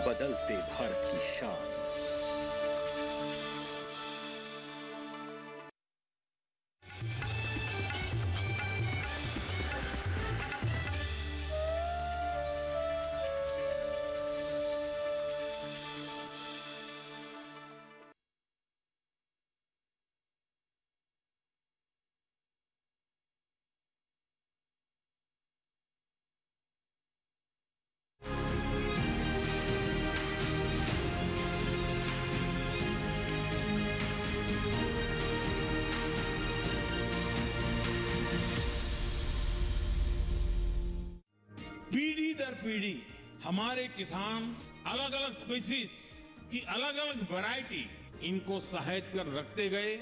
बदलते भारत की शान। पीढ़ी दर पीढ़ी हमारे किसान अलग अलग स्पीसीज की अलग अलग वैरायटी इनको सहेज कर रखते गए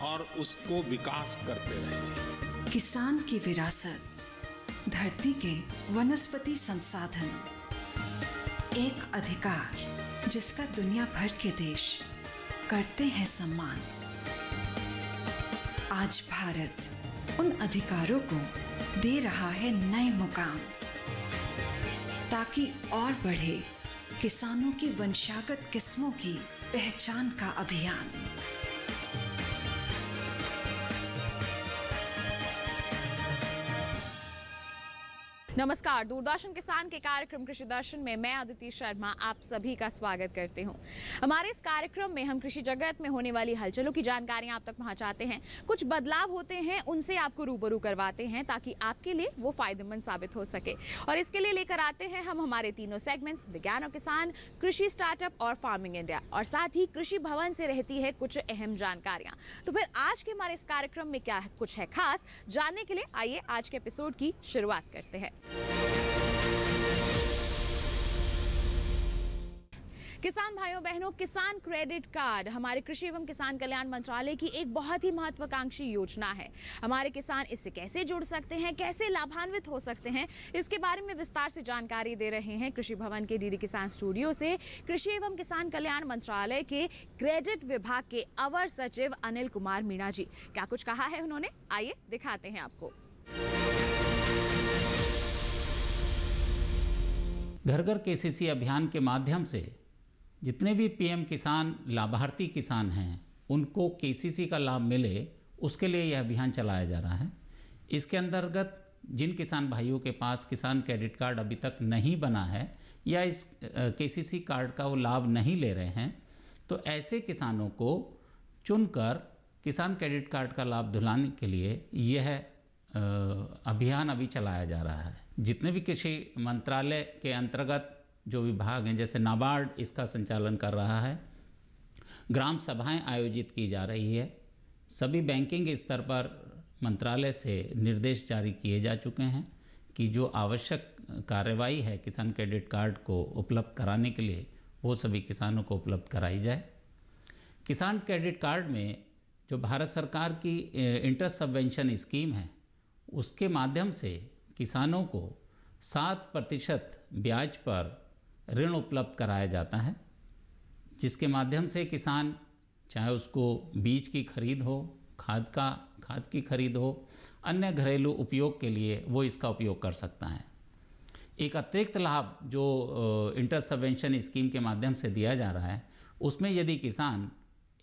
और उसको विकास करते रहे। किसान की विरासत, धरती के वनस्पति संसाधन, एक अधिकार जिसका दुनिया भर के देश करते हैं सम्मान। आज भारत उन अधिकारों को दे रहा है नए मुकाम, ताकि और बढ़े किसानों की वंशागत किस्मों की पहचान का अभियान। नमस्कार, दूरदर्शन किसान के कार्यक्रम कृषि दर्शन में मैं अदिति शर्मा आप सभी का स्वागत करती हूं। हमारे इस कार्यक्रम में हम कृषि जगत में होने वाली हलचलों की जानकारियां आप तक पहुंचाते हैं। कुछ बदलाव होते हैं उनसे आपको रूबरू करवाते हैं ताकि आपके लिए वो फायदेमंद साबित हो सके। और इसके लिए लेकर आते हैं हम हमारे तीनों सेगमेंट्स, विज्ञान और किसान, कृषि स्टार्टअप और फार्मिंग इंडिया, और साथ ही कृषि भवन से रहती है कुछ अहम जानकारियाँ। तो फिर आज के हमारे इस कार्यक्रम में क्या कुछ है खास, जानने के लिए आइए आज के एपिसोड की शुरुआत करते हैं। किसान भाइयों बहनों, किसान क्रेडिट कार्ड हमारे कृषि एवं किसान कल्याण मंत्रालय की एक बहुत ही महत्वाकांक्षी योजना है। हमारे किसान इससे कैसे जुड़ सकते हैं, कैसे लाभान्वित हो सकते हैं, इसके बारे में विस्तार से जानकारी दे रहे हैं कृषि भवन के डीडी किसान स्टूडियो से कृषि एवं किसान कल्याण मंत्रालय के क्रेडिट विभाग के अवर सचिव अनिल कुमार मीणा जी। क्या कुछ कहा है उन्होंने, आइए दिखाते हैं आपको। घर घर केसीसी अभियान के माध्यम से जितने भी पीएम किसान लाभार्थी किसान हैं उनको केसीसी का लाभ मिले, उसके लिए यह अभियान चलाया जा रहा है। इसके अंतर्गत जिन किसान भाइयों के पास किसान क्रेडिट कार्ड अभी तक नहीं बना है या इस केसीसी कार्ड का वो लाभ नहीं ले रहे हैं, तो ऐसे किसानों को चुनकर किसान क्रेडिट कार्ड का लाभ दिलाने के लिए यह अभियान अभी चलाया जा रहा है। जितने भी कृषि मंत्रालय के अंतर्गत जो विभाग हैं, जैसे नाबार्ड इसका संचालन कर रहा है, ग्राम सभाएं आयोजित की जा रही है, सभी बैंकिंग स्तर पर मंत्रालय से निर्देश जारी किए जा चुके हैं कि जो आवश्यक कार्रवाई है किसान क्रेडिट कार्ड को उपलब्ध कराने के लिए वो सभी किसानों को उपलब्ध कराई जाए। किसान क्रेडिट कार्ड में जो भारत सरकार की इंटरेस्ट सबवेंशन स्कीम है, उसके माध्यम से किसानों को 7% ब्याज पर ऋण उपलब्ध कराया जाता है, जिसके माध्यम से किसान चाहे उसको बीज की खरीद हो, खाद की खरीद हो, अन्य घरेलू उपयोग के लिए वो इसका उपयोग कर सकता है। एक अतिरिक्त लाभ जो इंटरेस्ट सबवेंशन स्कीम के माध्यम से दिया जा रहा है, उसमें यदि किसान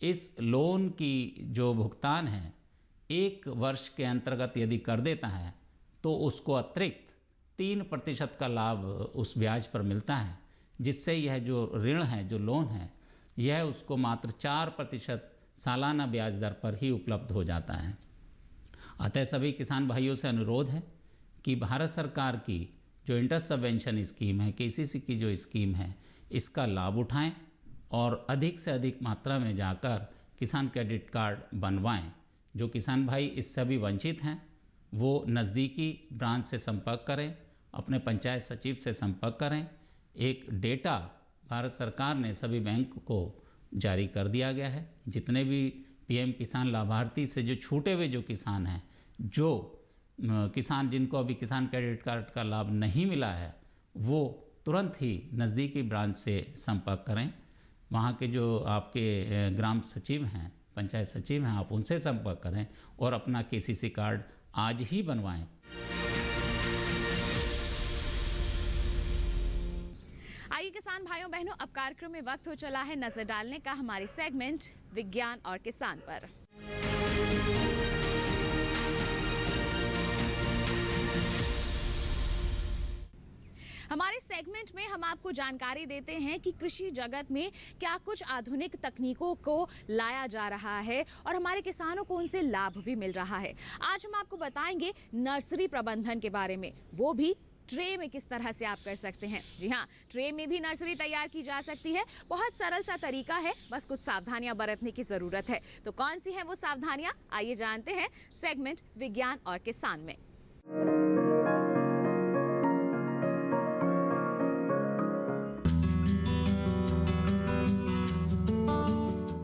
इस लोन की जो भुगतान है 1 वर्ष के अंतर्गत यदि कर देता है तो उसको अतिरिक्त 3% का लाभ उस ब्याज पर मिलता है, जिससे यह जो ऋण है, जो लोन है, यह उसको मात्र 4% सालाना ब्याज दर पर ही उपलब्ध हो जाता है। अतः सभी किसान भाइयों से अनुरोध है कि भारत सरकार की जो इंटरेस्ट सबवेंशन स्कीम है, केसीसी की जो स्कीम है, इसका लाभ उठाएं और अधिक से अधिक मात्रा में जाकर किसान क्रेडिट कार्ड बनवाएं। जो किसान भाई इससे अभी वंचित हैं वो नज़दीकी ब्रांच से संपर्क करें, अपने पंचायत सचिव से संपर्क करें। एक डेटा भारत सरकार ने सभी बैंक को जारी कर दिया गया है। जितने भी पीएम किसान लाभार्थी से जो छूटे हुए जो किसान हैं, जो किसान जिनको अभी किसान क्रेडिट कार्ड का लाभ नहीं मिला है, वो तुरंत ही नज़दीकी ब्रांच से संपर्क करें। वहाँ के जो आपके ग्राम सचिव हैं, पंचायत सचिव हैं, आप उनसे संपर्क करें और अपना केसीसी कार्ड आज ही बनवाएं। आइए किसान भाइयों बहनों, अब कार्यक्रम में वक्त हो चला है नजर डालने का हमारे सेगमेंट विज्ञान और किसान पर। हमारे सेगमेंट में हम आपको जानकारी देते हैं कि कृषि जगत में क्या कुछ आधुनिक तकनीकों को लाया जा रहा है और हमारे किसानों को उनसे लाभ भी मिल रहा है। आज हम आपको बताएंगे नर्सरी प्रबंधन के बारे में, वो भी ट्रे में किस तरह से आप कर सकते हैं। जी हाँ, ट्रे में भी नर्सरी तैयार की जा सकती है। बहुत सरल सा तरीका है, बस कुछ सावधानियां बरतने की जरूरत है। तो कौन सी हैं वो सावधानियां, आइए जानते हैं सेगमेंट विज्ञान और किसान में।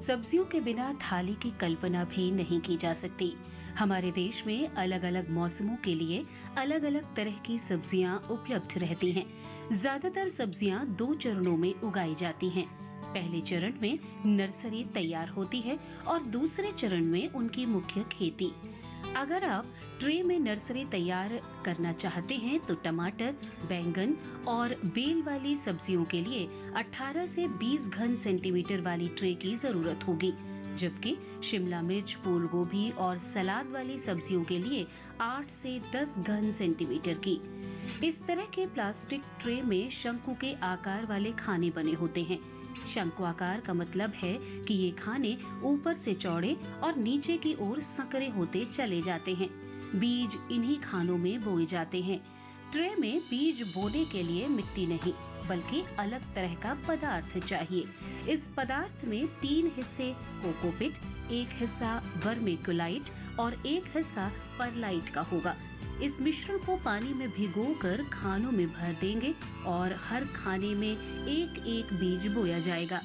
सब्जियों के बिना थाली की कल्पना भी नहीं की जा सकती। हमारे देश में अलग अलग मौसमों के लिए अलग अलग तरह की सब्जियां उपलब्ध रहती हैं। ज्यादातर सब्जियां 2 चरणों में उगाई जाती हैं। पहले चरण में नर्सरी तैयार होती है और दूसरे चरण में उनकी मुख्य खेती। अगर आप ट्रे में नर्सरी तैयार करना चाहते हैं तो टमाटर, बैंगन और बेल वाली सब्जियों के लिए 18 से 20 घन सेंटीमीटर वाली ट्रे की जरूरत होगी, जबकि शिमला मिर्च, फूल गोभी और सलाद वाली सब्जियों के लिए 8 से 10 घन सेंटीमीटर की। इस तरह के प्लास्टिक ट्रे में शंकु के आकार वाले खाने बने होते हैं। शंकु आकार का मतलब है कि ये खाने ऊपर से चौड़े और नीचे की ओर संकरे होते चले जाते हैं। बीज इन्हीं खानों में बोए जाते हैं। ट्रे में बीज बोने के लिए मिट्टी नहीं बल्कि अलग तरह का पदार्थ चाहिए। इस पदार्थ में 3 हिस्से कोकोपिट, 1 हिस्सा वर्मिकुलाइट और 1 हिस्सा परलाइट का होगा। इस मिश्रण को पानी में भिगोकर खानों में भर देंगे और हर खाने में एक एक बीज बोया जाएगा।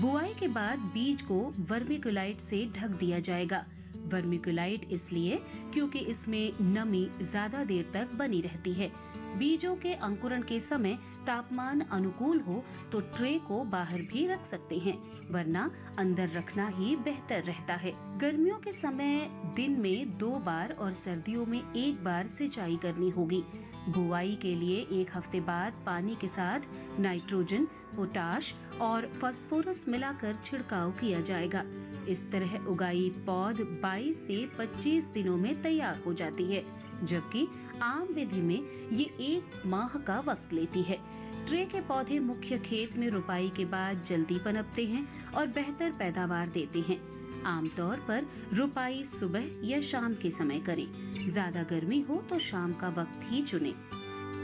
बुआई के बाद बीज को वर्मिकुलाइट से ढक दिया जाएगा। वर्मिकुलाइट इसलिए क्योंकि इसमें नमी ज्यादा देर तक बनी रहती है। बीजों के अंकुरण के समय तापमान अनुकूल हो तो ट्रे को बाहर भी रख सकते हैं, वरना अंदर रखना ही बेहतर रहता है। गर्मियों के समय दिन में 2 बार और सर्दियों में 1 बार सिंचाई करनी होगी। बुआई के लिए 1 हफ्ते बाद पानी के साथ नाइट्रोजन, पोटाश और फास्फोरस मिलाकर छिड़काव किया जाएगा। इस तरह उगाई पौध 22 से 25 दिनों में तैयार हो जाती है, जबकि आम विधि में ये 1 माह का वक्त लेती है। ट्रे के पौधे मुख्य खेत में रोपाई के बाद जल्दी पनपते हैं और बेहतर पैदावार देते हैं। आमतौर पर रोपाई सुबह या शाम के समय करें। ज्यादा गर्मी हो तो शाम का वक्त ही चुनें।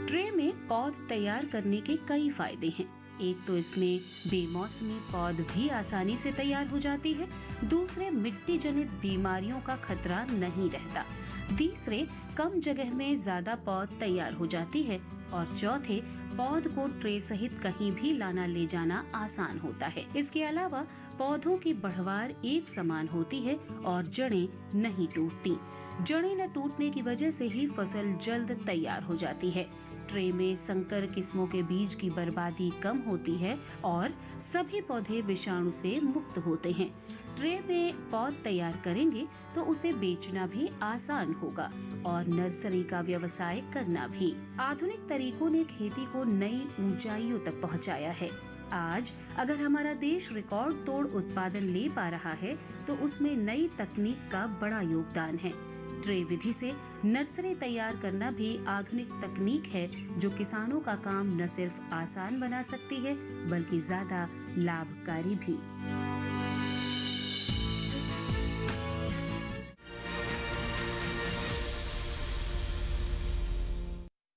ट्रे में पौध तैयार करने के कई फायदे हैं। एक तो इसमें बेमौसमी पौध भी आसानी से तैयार हो जाती है। दूसरे, मिट्टी जनित बीमारियों का खतरा नहीं रहता। तीसरे, कम जगह में ज्यादा पौध तैयार हो जाती है। और चौथे, पौध को ट्रे सहित कहीं भी लाना ले जाना आसान होता है। इसके अलावा पौधों की बढ़वार एक समान होती है और जड़ें नहीं टूटती। जड़ें न टूटने की वजह से ही फसल जल्द तैयार हो जाती है। ट्रे में संकर किस्मों के बीज की बर्बादी कम होती है और सभी पौधे विषाणु से मुक्त होते हैं। ट्रे में पौध तैयार करेंगे तो उसे बेचना भी आसान होगा और नर्सरी का व्यवसाय करना भी। आधुनिक तरीकों ने खेती को नई ऊंचाइयों तक पहुंचाया है। आज अगर हमारा देश रिकॉर्ड तोड़ उत्पादन ले पा रहा है तो उसमें नई तकनीक का बड़ा योगदान है। ट्रे विधि से नर्सरी तैयार करना भी आधुनिक तकनीक है जो किसानों का काम न सिर्फ आसान बना सकती है बल्कि ज्यादा लाभकारी भी।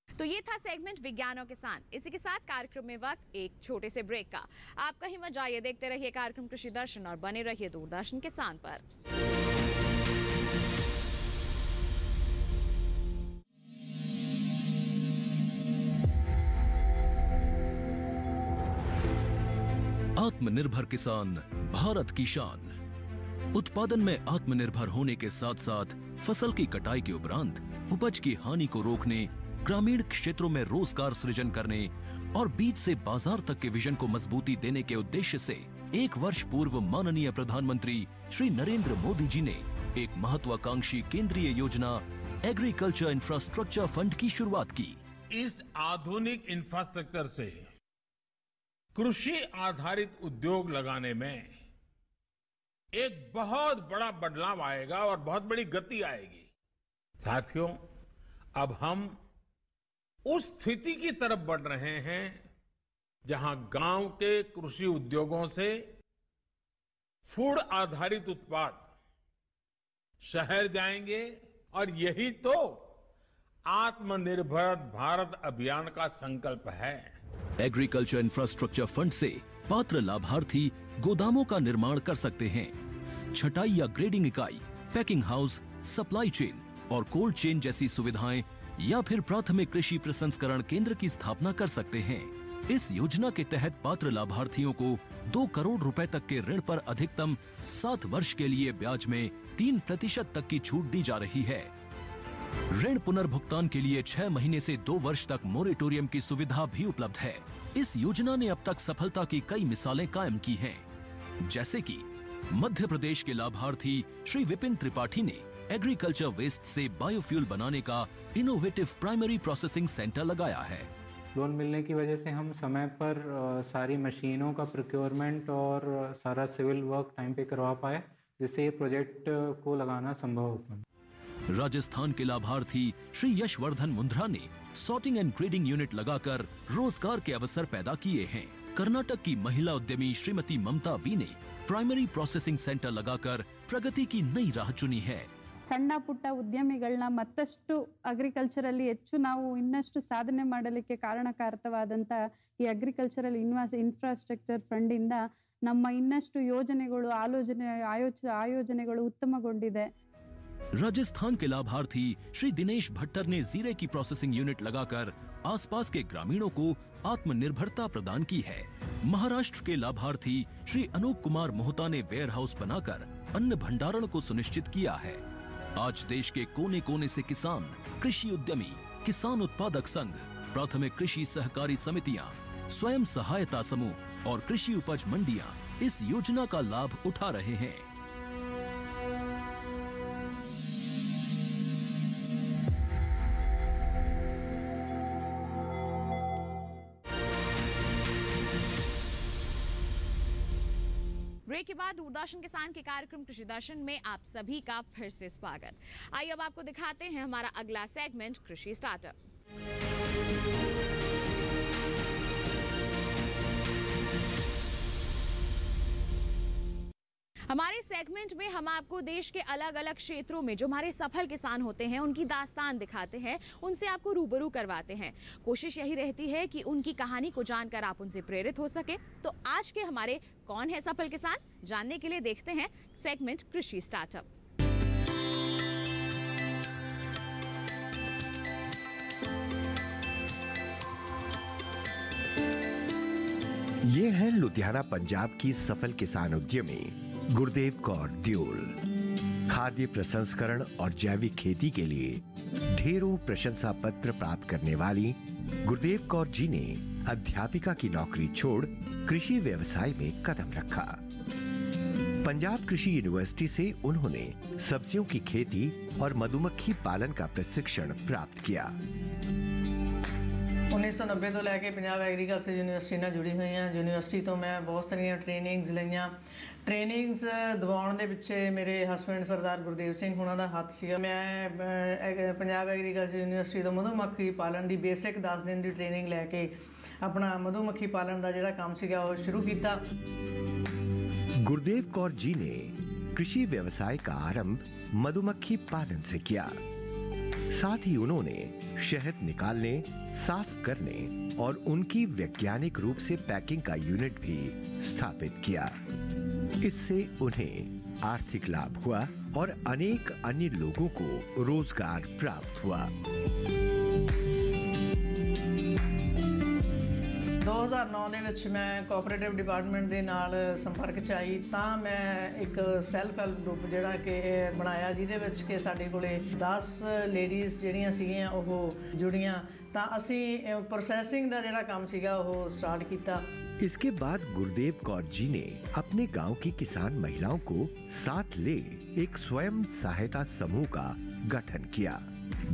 तो ये था सेगमेंट विज्ञान और किसान। इसी के साथ कार्यक्रम में वक्त एक छोटे से ब्रेक का। आप कहीं मत जाइए, देखते रहिए कार्यक्रम कृषि दर्शन और बने रहिए दूरदर्शन किसान पर। आत्मनिर्भर किसान भारत की शान। उत्पादन में आत्मनिर्भर होने के साथ साथ फसल की कटाई के उपरांत उपज की हानि को रोकने, ग्रामीण क्षेत्रों में रोजगार सृजन करने और बीज से बाजार तक के विजन को मजबूती देने के उद्देश्य से 1 वर्ष पूर्व माननीय प्रधानमंत्री श्री नरेंद्र मोदी जी ने एक महत्वाकांक्षी केंद्रीय योजना एग्रीकल्चर इंफ्रास्ट्रक्चर फंड की शुरुआत की। इस आधुनिक इंफ्रास्ट्रक्चर से कृषि आधारित उद्योग लगाने में एक बहुत बड़ा बदलाव आएगा और बहुत बड़ी गति आएगी। साथियों, अब हम उस स्थिति की तरफ बढ़ रहे हैं जहां गांव के कृषि उद्योगों से फूड आधारित उत्पाद शहर जाएंगे और यही तो आत्मनिर्भर भारत अभियान का संकल्प है। एग्रीकल्चर इंफ्रास्ट्रक्चर फंड से पात्र लाभार्थी गोदामों का निर्माण कर सकते हैं, छटाई या ग्रेडिंग इकाई, पैकिंग हाउस, सप्लाई चेन और कोल्ड चेन जैसी सुविधाएं या फिर प्राथमिक कृषि प्रसंस्करण केंद्र की स्थापना कर सकते हैं। इस योजना के तहत पात्र लाभार्थियों को 2 करोड़ रुपए तक के ऋण पर अधिकतम 7 वर्ष के लिए ब्याज में 3% तक की छूट दी जा रही है। ऋण पुनर्भुगतान के लिए 6 महीने से 2 वर्ष तक मोरेटोरियम की सुविधा भी उपलब्ध है। इस योजना ने अब तक सफलता की कई मिसालें कायम की हैं, जैसे कि मध्य प्रदेश के लाभार्थी श्री विपिन त्रिपाठी ने एग्रीकल्चर वेस्ट से बायोफ्यूल बनाने का इनोवेटिव प्राइमरी प्रोसेसिंग सेंटर लगाया है। लोन मिलने की वजह से हम समय पर सारी मशीनों का प्रोक्योरमेंट और सारा सिविल वर्क टाइम पे करवा पाए, जिससे ये प्रोजेक्ट को लगाना संभव हो पाया। राजस्थान के लाभार्थी श्री यशवर्धन मुंद्रा ने सॉर्टिंग एंड ग्रेडिंग यूनिट लगाकर रोजगार के अवसर पैदा किए हैं। कर्नाटक की महिला उद्यमी श्रीमती ममता वी ने प्राइमरी प्रोसेसिंग सेंटर लगाकर प्रगति की नई राह चुनी है। ಸಣ್ಣ ಪುಟ್ಟ ಉದ್ಯಮಿಗಳನ್ನ ಮತ್ತಷ್ಟು ಅಗ್ರಿಕಲ್ಚರಲ್ಲಿ ಹೆಚ್ಚು ನಾವು ಇನ್ನಷ್ಟು ಸಾಧನೆ ಮಾಡಲಿಕ್ಕೆ ಕಾರಣಕಾರಕವಾದಂತ ಈ ಅಗ್ರಿಕಲ್ಚರಲ್ ಇನ್ಫ್ರಾಸ್ಟ್ರಕ್ಚರ್ ಫಂಡ್ ಇಂದ ನಮ್ಮ ಇನ್ನಷ್ಟು ಯೋಜನೆಗಳು ಆಯೋಜನೆಗಳು ಉತ್ತಮಗೊಂಡಿದೆ। राजस्थान के लाभार्थी श्री दिनेश भट्टर ने जीरे की प्रोसेसिंग यूनिट लगाकर आसपास के ग्रामीणों को आत्मनिर्भरता प्रदान की है। महाराष्ट्र के लाभार्थी श्री अनूप कुमार मोहता ने वेयर हाउस बनाकर अन्न भंडारण को सुनिश्चित किया है। आज देश के कोने कोने से किसान, कृषि उद्यमी, किसान उत्पादक संघ, प्राथमिक कृषि सहकारी समितियां, स्वयं सहायता समूह और कृषि उपज मंडियां इस योजना का लाभ उठा रहे हैं। ब्रेक के बाद दूरदर्शन किसान के कार्यक्रम कृषि दर्शन में आप सभी का फिर से स्वागत। आइए अब आपको दिखाते हैं हमारा अगला सेगमेंट कृषि स्टार्टअप। हमारे सेगमेंट में हम आपको देश के अलग अलग क्षेत्रों में जो हमारे सफल किसान होते हैं उनकी दास्तान दिखाते हैं, उनसे आपको रूबरू करवाते हैं। कोशिश यही रहती है कि उनकी कहानी को जानकर आप उनसे प्रेरित हो सके। तो आज के हमारे कौन है सफल किसान, जानने के लिए देखते हैं सेगमेंट कृषि स्टार्टअप। ये है लुधियाना पंजाब की सफल किसान उद्यमी गुरदेव कौर दियोल। खाद्य प्रसंस्करण और जैविक खेती के लिए ढेरों प्रशंसा पत्र प्राप्त करने वाली गुरदेव कौर जी ने अध्यापिका की नौकरी छोड़ कृषि व्यवसाय में कदम रखा। पंजाब कृषि यूनिवर्सिटी से उन्होंने सब्जियों की खेती और मधुमक्खी पालन का प्रशिक्षण प्राप्त किया। 1990 ਤੋਂ ਲੈ ਕੇ ਪੰਜਾਬ ਐਗਰੀਕਲਚਰ ਯੂਨੀਵਰਸਿਟੀ ਨਾਲ ਜੁੜੀ ਹੋਈ ਹਾਂ। ਯੂਨੀਵਰਸਿਟੀ ਤੋਂ ਮੈਂ ਬਹੁਤ ਸਾਰੀਆਂ ਟ੍ਰੇਨਿੰਗਸ ਲਈਆਂ। ਟ੍ਰੇਨਿੰਗਸ ਦਿਵਾਉਣ ਦੇ ਪਿੱਛੇ ਮੇਰੇ ਹਸਬੈਂਡ ਸਰਦਾਰ ਗੁਰਦੇਵ ਸਿੰਘ ਹੁਣਾਂ ਦਾ ਹੱਥ ਸੀਗਾ। ਮੈਂ ਪੰਜਾਬ ਐਗਰੀਕਲਚਰ ਯੂਨੀਵਰਸਿਟੀ ਤੋਂ ਮਧੂਮੱਖੀ ਪਾਲਣ ਦੀ ਬੇਸਿਕ 10 ਦਿਨ ਦੀ ਟ੍ਰੇਨਿੰਗ ਲੈ ਕੇ ਆਪਣਾ ਮਧੂਮੱਖੀ ਪਾਲਣ ਦਾ ਜਿਹੜਾ ਕੰਮ ਸੀਗਾ ਉਹ ਸ਼ੁਰੂ ਕੀਤਾ। गुरदेव कौर जी ने कृषि व्यवसाय का आरंभ मधुमक्खी पालन से किया। साथ ही उन्होंने शहद निकालने, साफ करने और उनकी वैज्ञानिक रूप से पैकिंग का यूनिट भी स्थापित किया। इससे उन्हें आर्थिक लाभ हुआ और अनेक अन्य लोगों को रोजगार प्राप्त हुआ। 2009 ਦੇ ਵਿੱਚ ਮੈਂ ਕੋਆਪਰੇਟਿਵ ਡਿਪਾਰਟਮੈਂਟ ਦੇ ਨਾਲ ਸੰਪਰਕ 'ਚ ਆਈ ਤਾਂ ਮੈਂ ਇੱਕ ਸੈਲਫ ਹੈਲਪ ਗਰੁੱਪ ਜਿਹੜਾ ਕਿ ਬਣਾਇਆ, ਜਿਹਦੇ ਵਿੱਚ ਕਿ ਸਾਡੇ ਕੋਲੇ 10 ਲੇਡੀਜ਼ ਜਿਹੜੀਆਂ ਸੀਗੀਆਂ ਉਹ ਜੁੜੀਆਂ ਤਾਂ ਅਸੀਂ ਪ੍ਰੋਸੈਸਿੰਗ ਦਾ ਜਿਹੜਾ ਕੰਮ ਸੀਗਾ ਉਹ ਸਟਾर्ट ਕੀਤਾ। इसके बाद गुरदेव कौर जी ने अपने गांव की किसान महिलाओं को साथ ले एक स्वयं सहायता समूह का गठन किया।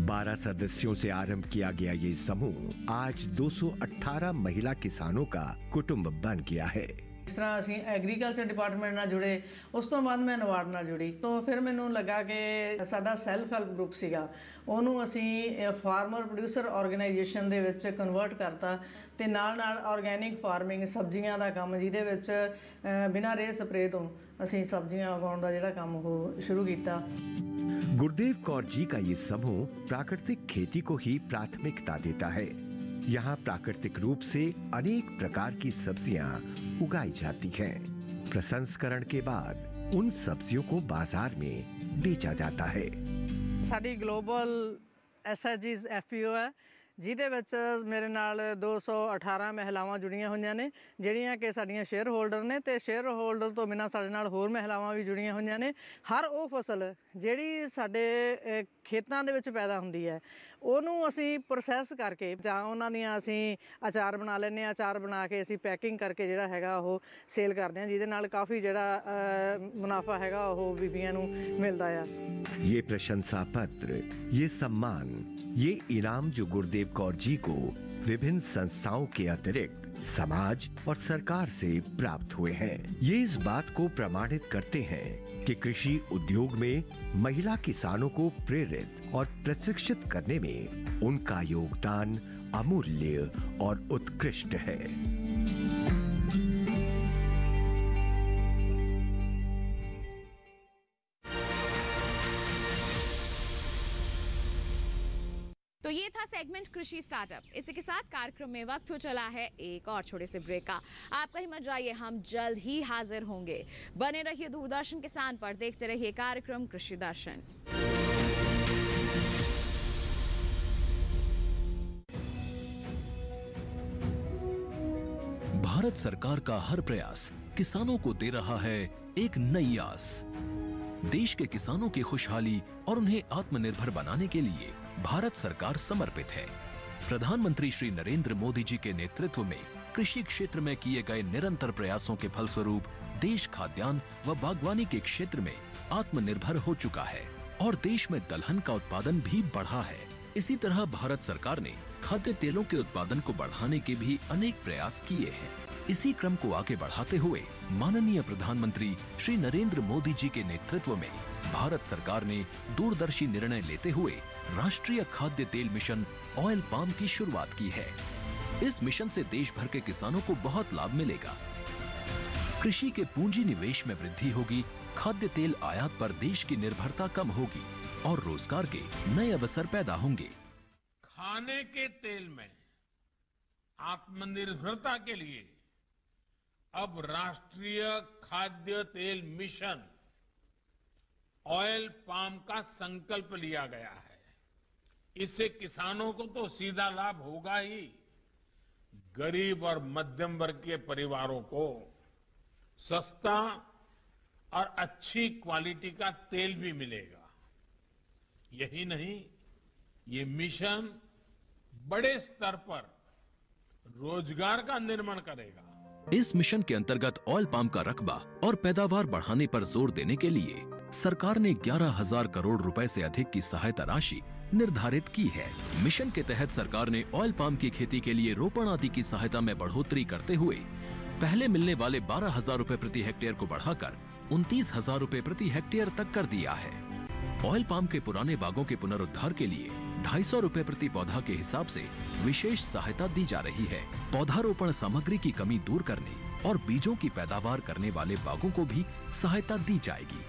12 सदस्यों से आरंभ किया गया ये समूह आज 218 महिला किसानों का कुटुंब बन गया है। इस तरह ਅਸੀਂ ਐਗਰੀਕਲਚਰ ਡਿਪਾਰਟਮੈਂਟ ਨਾਲ ਜੁੜੇ, ਉਸ ਤੋਂ ਬਾਅਦ ਮੈਂ ਨਵਾਰਡ ਨਾਲ ਜੁੜੀ। ਤੋਂ ਫਿਰ ਮੈਨੂੰ ਲੱਗਾ ਕਿ ਸਾਡਾ ਸੈਲਫ ਹੈਲਪ ਗਰੁੱਪ ਸੀਗਾ, ਉਹਨੂੰ ਅਸੀਂ ਫਾਰਮਰ ਪ੍ਰੋਡਿਊਸਰ ਆਰਗੇਨਾਈਜੇਸ਼ਨ ਦੇ ਵਿੱਚ ਕਨਵਰਟ ਕਰਤਾ ਤੇ ਨਾਲ ਆਰਗੈਨਿਕ ਫਾਰਮਿੰਗ ਸਬਜ਼ੀਆਂ ਦਾ ਕੰਮ, ਜਿਹਦੇ ਵਿੱਚ ਬਿਨਾਂ ਰੇ ਸਪਰੇ ਤੋਂ ਅਸੀਂ ਸਬਜ਼ੀਆਂ ਉਗਾਉਣ ਦਾ ਜਿਹੜਾ ਕੰਮ ਉਹ ਸ਼ੁਰੂ ਕੀਤਾ। गुरदेव कौर जी का ये समूह प्राकृतिक खेती को ही प्राथमिकता देता है। यहाँ प्राकृतिक रूप से अनेक प्रकार की सब्जियां उगाई जाती हैं। प्रसंस्करण के बाद उन सब्जियों को बाजार में बेचा जाता है। साडी ग्लोबल SHG FPO है, ਜਿਹਦੇ ਵਿੱਚ ਮੇਰੇ ਨਾਲ 218 ਮਹਿਲਾਵਾਂ ਜੁੜੀਆਂ ਹੋਈਆਂ ਨੇ, ਜਿਹੜੀਆਂ ਕਿ ਸਾਡੀਆਂ ਸ਼ੇਅਰ ਹੋਲਡਰ ਨੇ ਤੇ ਸ਼ੇਅਰ ਹੋਲਡਰ ਤੋਂ ਬਿਨਾਂ ਸਾਡੇ ਨਾਲ ਹੋਰ ਮਹਿਲਾਵਾਂ ਵੀ ਜੁੜੀਆਂ ਹੋਈਆਂ ਨੇ। ਹਰ ਉਹ ਫਸਲ ਜਿਹੜੀ ਸਾਡੇ ਖੇਤਾਂ ਦੇ ਵਿੱਚ ਪੈਦਾ ਹੁੰਦੀ ਹੈ, ਉਹਨੂੰ ਅਸੀਂ ਪ੍ਰੋਸੈਸ ਕਰਕੇ ਜਾਂ ਉਹਨਾਂ ਦੀਆਂ ਅਸੀਂ ਅਚਾਰ ਬਣਾ ਲੈਂਦੇ ਹਾਂ। ਅਚਾਰ ਬਣਾ ਕੇ ਅਸੀਂ ਪੈਕਿੰਗ ਕਰਕੇ ਜਿਹੜਾ ਹੈਗਾ ਉਹ ਸੇਲ ਕਰਦੇ ਹਾਂ, ਜਿਹਦੇ ਨਾਲ ਕਾਫੀ ਜਿਹੜਾ ਮੁਨਾਫਾ ਹੈਗਾ ਉਹ ਬੀਬੀਆਂ ਨੂੰ ਮਿਲਦਾ ਆ। ये प्रशंसा पत्र, ये सम्मान, ये इनाम जो गुरदेव कौर जी को विभिन्न संस्थाओं के अतिरिक्त समाज और सरकार से प्राप्त हुए हैं, ये इस बात को प्रमाणित करते हैं कि कृषि उद्योग में महिला किसानों को प्रेरित और प्रशिक्षित करने में उनका योगदान अमूल्य और उत्कृष्ट है। तो ये था सेगमेंट कृषि स्टार्टअप। इसी के साथ कार्यक्रम में वक्त हो चला है एक और छोटे से ब्रेक का। आप कहीं मत जाइए, हम जल्द ही हाजिर होंगे। बने रहिए दूरदर्शन किसान पर, देखते रहिए कार्यक्रम कृषि दर्शन। भारत सरकार का हर प्रयास किसानों को दे रहा है एक नई आस। देश के किसानों की खुशहाली और उन्हें आत्मनिर्भर बनाने के लिए भारत सरकार समर्पित है। प्रधानमंत्री श्री नरेंद्र मोदी जी के नेतृत्व में कृषि क्षेत्र में किए गए निरंतर प्रयासों के फलस्वरूप देश खाद्यान्न व बागवानी के क्षेत्र में आत्मनिर्भर हो चुका है और देश में दलहन का उत्पादन भी बढ़ा है। इसी तरह भारत सरकार ने खाद्य तेलों के उत्पादन को बढ़ाने के भी अनेक प्रयास किए हैं। इसी क्रम को आगे बढ़ाते हुए माननीय प्रधानमंत्री श्री नरेंद्र मोदी जी के नेतृत्व में भारत सरकार ने दूरदर्शी निर्णय लेते हुए राष्ट्रीय खाद्य तेल मिशन ऑयल पाम की शुरुआत की है। इस मिशन से देश भर के किसानों को बहुत लाभ मिलेगा। कृषि के पूंजी निवेश में वृद्धि होगी, खाद्य तेल आयात पर देश की निर्भरता कम होगी और रोजगार के नए अवसर पैदा होंगे। खाने के तेल में आत्मनिर्भरता के लिए अब राष्ट्रीय खाद्य तेल मिशन ऑयल पाम का संकल्प लिया गया है। इससे किसानों को तो सीधा लाभ होगा ही, गरीब और मध्यम वर्ग के परिवारों को सस्ता और अच्छी क्वालिटी का तेल भी मिलेगा। यही नहीं, ये मिशन बड़े स्तर पर रोजगार का निर्माण करेगा। इस मिशन के अंतर्गत ऑयल पाम का रकबा और पैदावार बढ़ाने पर जोर देने के लिए सरकार ने 11,000 करोड़ रुपए से अधिक की सहायता राशि निर्धारित की है। मिशन के तहत सरकार ने ऑयल पाम की खेती के लिए रोपण आदि की सहायता में बढ़ोतरी करते हुए पहले मिलने वाले 12,000 रुपए प्रति हेक्टेयर को बढ़ाकर 29,000 रुपए प्रति हेक्टेयर तक कर दिया है। ऑयल पाम के पुराने बागों के पुनरुद्धार के लिए 250 रुपए प्रति पौधा के हिसाब से विशेष सहायता दी जा रही है। पौधारोपण सामग्री की कमी दूर करने और बीजों की पैदावार करने वाले बागों को भी सहायता दी जाएगी।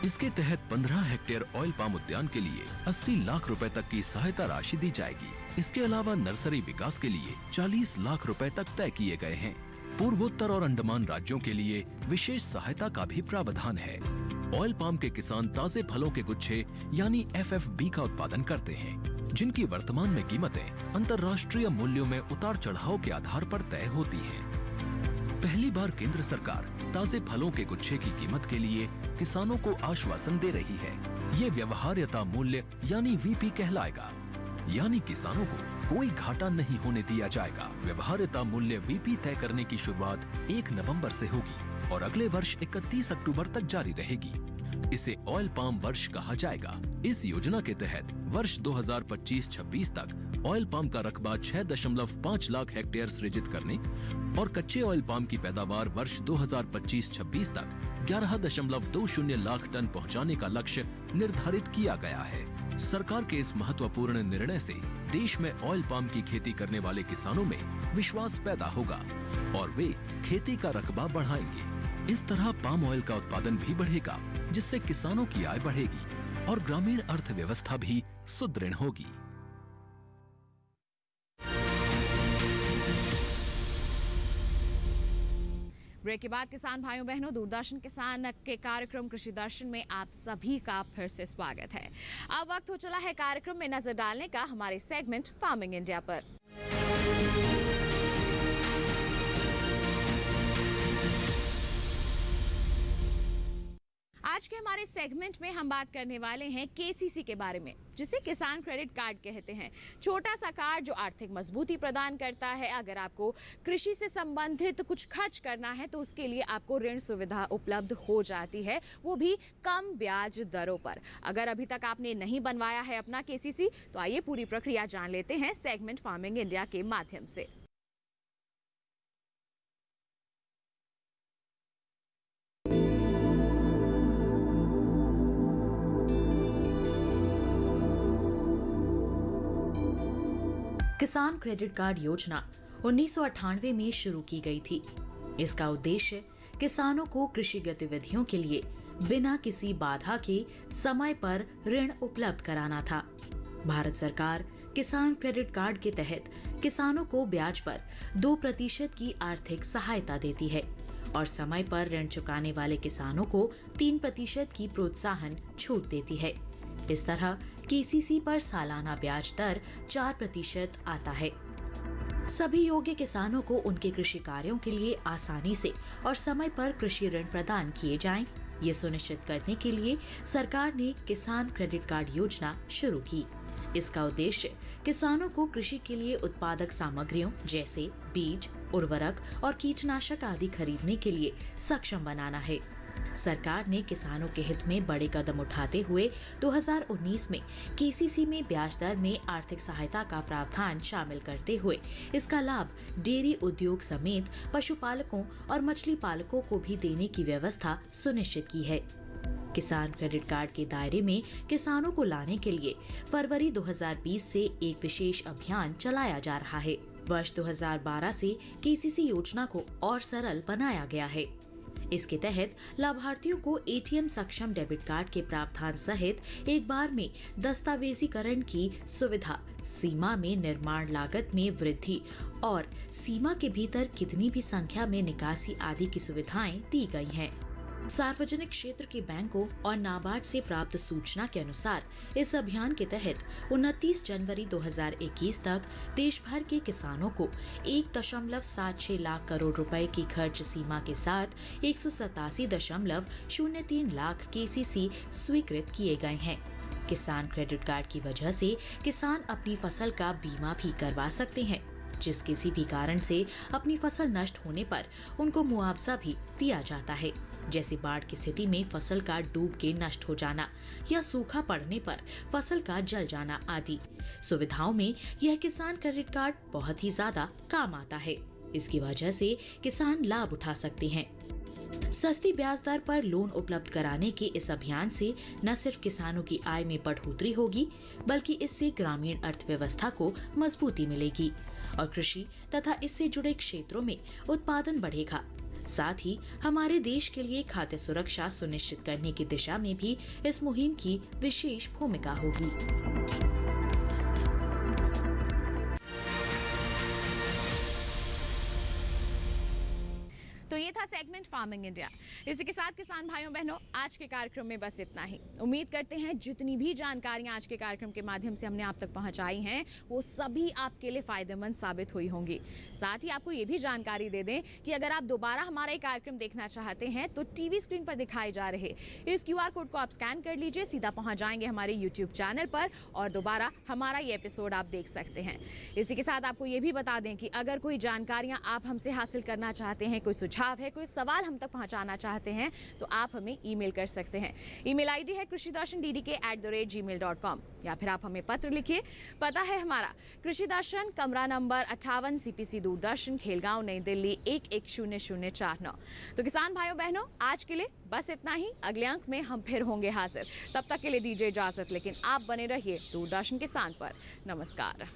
इसके तहत 15 हेक्टेयर ऑयल पाम उद्यान के लिए 80 लाख रुपए तक की सहायता राशि दी जाएगी। इसके अलावा नर्सरी विकास के लिए 40 लाख रुपए तक तय किए गए हैं। पूर्वोत्तर और अंडमान राज्यों के लिए विशेष सहायता का भी प्रावधान है। ऑयल पाम के किसान ताजे फलों के गुच्छे यानी FFB का उत्पादन करते हैं, जिनकी वर्तमान में कीमतें अंतर्राष्ट्रीय मूल्यों में उतार चढ़ाव के आधार पर तय होती हैं। पहली बार केंद्र सरकार ताजे फलों के गुच्छे की कीमत के लिए किसानों को आश्वासन दे रही है। ये व्यवहार्यता मूल्य यानी VP कहलाएगा, यानी किसानों को कोई घाटा नहीं होने दिया जाएगा। व्यवहार्यता मूल्य VP तय करने की शुरुआत 1 नवंबर से होगी और अगले वर्ष 31 अक्टूबर तक जारी रहेगी। इसे ऑयल पाम वर्ष कहा जाएगा। इस योजना के तहत वर्ष 2025-26 तक ऑयल पाम का रकबा 6.5 लाख हेक्टेयर सृजित करने और कच्चे ऑयल पाम की पैदावार वर्ष 2025-26 तक 11.20 लाख टन पहुंचाने का लक्ष्य निर्धारित किया गया है। सरकार के इस महत्वपूर्ण निर्णय से देश में ऑयल पाम की खेती करने वाले किसानों में विश्वास पैदा होगा और वे खेती का रकबा बढ़ाएंगे। इस तरह पाम ऑयल का उत्पादन भी बढ़ेगा, जिससे किसानों की आय बढ़ेगी और ग्रामीण अर्थव्यवस्था भी सुदृढ़ होगी। ब्रेक के बाद किसान भाइयों बहनों, दूरदर्शन किसान के कार्यक्रम कृषि दर्शन में आप सभी का फिर से स्वागत है। अब वक्त हो चला है कार्यक्रम में नजर डालने का हमारे सेगमेंट फार्मिंग इंडिया पर। आज के हमारे सेगमेंट में हम बात करने वाले हैं केसीसी के बारे में, जिसे किसान क्रेडिट कार्ड कहते हैं। छोटा सा कार्ड जो आर्थिक मजबूती प्रदान करता है। अगर आपको कृषि से संबंधित कुछ खर्च करना है तो उसके लिए आपको ऋण सुविधा उपलब्ध हो जाती है, वो भी कम ब्याज दरों पर। अगर अभी तक आपने नहीं बनवाया है अपना केसीसी तो आइए पूरी प्रक्रिया जान लेते हैं सेगमेंट फार्मिंग इंडिया के माध्यम से। किसान क्रेडिट कार्ड योजना 1998 में शुरू की गई थी। इसका उद्देश्य किसानों को कृषि गतिविधियों के लिए बिना किसी बाधा के समय पर ऋण उपलब्ध कराना था। भारत सरकार किसान क्रेडिट कार्ड के तहत किसानों को ब्याज पर 2% की आर्थिक सहायता देती है और समय पर ऋण चुकाने वाले किसानों को 3% की प्रोत्साहन छूट देती है। इस तरह केसीसी पर सालाना ब्याज दर 4% आता है। सभी योग्य किसानों को उनके कृषि कार्यों के लिए आसानी से और समय पर कृषि ऋण प्रदान किए जाएं, ये सुनिश्चित करने के लिए सरकार ने किसान क्रेडिट कार्ड योजना शुरू की। इसका उद्देश्य किसानों को कृषि के लिए उत्पादक सामग्रियों जैसे बीज, उर्वरक और कीटनाशक आदि खरीदने के लिए सक्षम बनाना है। सरकार ने किसानों के हित में बड़े कदम उठाते हुए 2019 में केसीसी में ब्याज दर में आर्थिक सहायता का प्रावधान शामिल करते हुए इसका लाभ डेयरी उद्योग समेत पशुपालकों और मछली पालकों को भी देने की व्यवस्था सुनिश्चित की है। किसान क्रेडिट कार्ड के दायरे में किसानों को लाने के लिए फरवरी 2020 से एक विशेष अभियान चलाया जा रहा है। वर्ष 2012 से केसीसी योजना को और सरल बनाया गया है। इसके तहत लाभार्थियों को एटीएम सक्षम डेबिट कार्ड के प्रावधान सहित एक बार में दस्तावेजीकरण की सुविधा, सीमा में निर्माण लागत में वृद्धि और सीमा के भीतर कितनी भी संख्या में निकासी आदि की सुविधाएं दी गई हैं। सार्वजनिक क्षेत्र के बैंकों और नाबार्ड से प्राप्त सूचना के अनुसार इस अभियान के तहत 29 जनवरी 2021 तक देश भर के किसानों को 1.76 लाख करोड़ रुपए की खर्च सीमा के साथ 187.03 लाख केसीसी स्वीकृत किए गए हैं। किसान क्रेडिट कार्ड की वजह से किसान अपनी फसल का बीमा भी करवा सकते हैं, जिस किसी भी कारण से अपनी फसल नष्ट होने पर उनको मुआवजा भी दिया जाता है, जैसे बाढ़ की स्थिति में फसल का डूब के नष्ट हो जाना या सूखा पड़ने पर फसल का जल जाना आदि सुविधाओं में यह किसान क्रेडिट कार्ड बहुत ही ज्यादा काम आता है। इसकी वजह से किसान लाभ उठा सकते हैं। सस्ती ब्याज दर पर लोन उपलब्ध कराने के इस अभियान से न सिर्फ किसानों की आय में बढ़ोतरी होगी, बल्कि इससे ग्रामीण अर्थव्यवस्था को मजबूती मिलेगी और कृषि तथा इससे जुड़े क्षेत्रों में उत्पादन बढ़ेगा। साथ ही हमारे देश के लिए खाद्य सुरक्षा सुनिश्चित करने की दिशा में भी इस मुहिम की विशेष भूमिका होगी। तो ये था सेगमेंट फार्मिंग इंडिया। इसी के साथ किसान भाइयों बहनों, आज के कार्यक्रम में बस इतना ही। उम्मीद करते हैं जितनी भी जानकारियां आज के कार्यक्रम के माध्यम से हमने आप तक पहुंचाई हैं वो सभी आपके लिए फायदेमंद साबित हुई होंगी। साथ ही आपको ये भी जानकारी दे दें कि अगर आप दोबारा हमारा ये कार्यक्रम देखना चाहते हैं तो टीवी स्क्रीन पर दिखाए जा रहे इस QR कोड को आप स्कैन कर लीजिए, सीधा पहुँच जाएंगे हमारे YouTube चैनल पर और दोबारा हमारा ये एपिसोड आप देख सकते हैं। इसी के साथ आपको ये भी बता दें कि अगर कोई जानकारियाँ आप हमसे हासिल करना चाहते हैं, कोई सुझाव सुझाव है, कोई सवाल हम तक पहुंचाना चाहते हैं तो आप हमें ईमेल कर सकते हैं। ईमेल आईडी है krishidarshan@gmail.com या फिर आप हमें पत्र लिखिए। पता है हमारा कृषि दर्शन, कमरा नंबर 58, CPC दूरदर्शन, खेलगांव, नई दिल्ली 110049। तो किसान भाइयों बहनों, आज के लिए बस इतना ही। अगले अंक में हम फिर होंगे हाजिर। तब तक के लिए दीजिए इजाजत, लेकिन आप बने रहिए दूरदर्शन किसान पर। नमस्कार।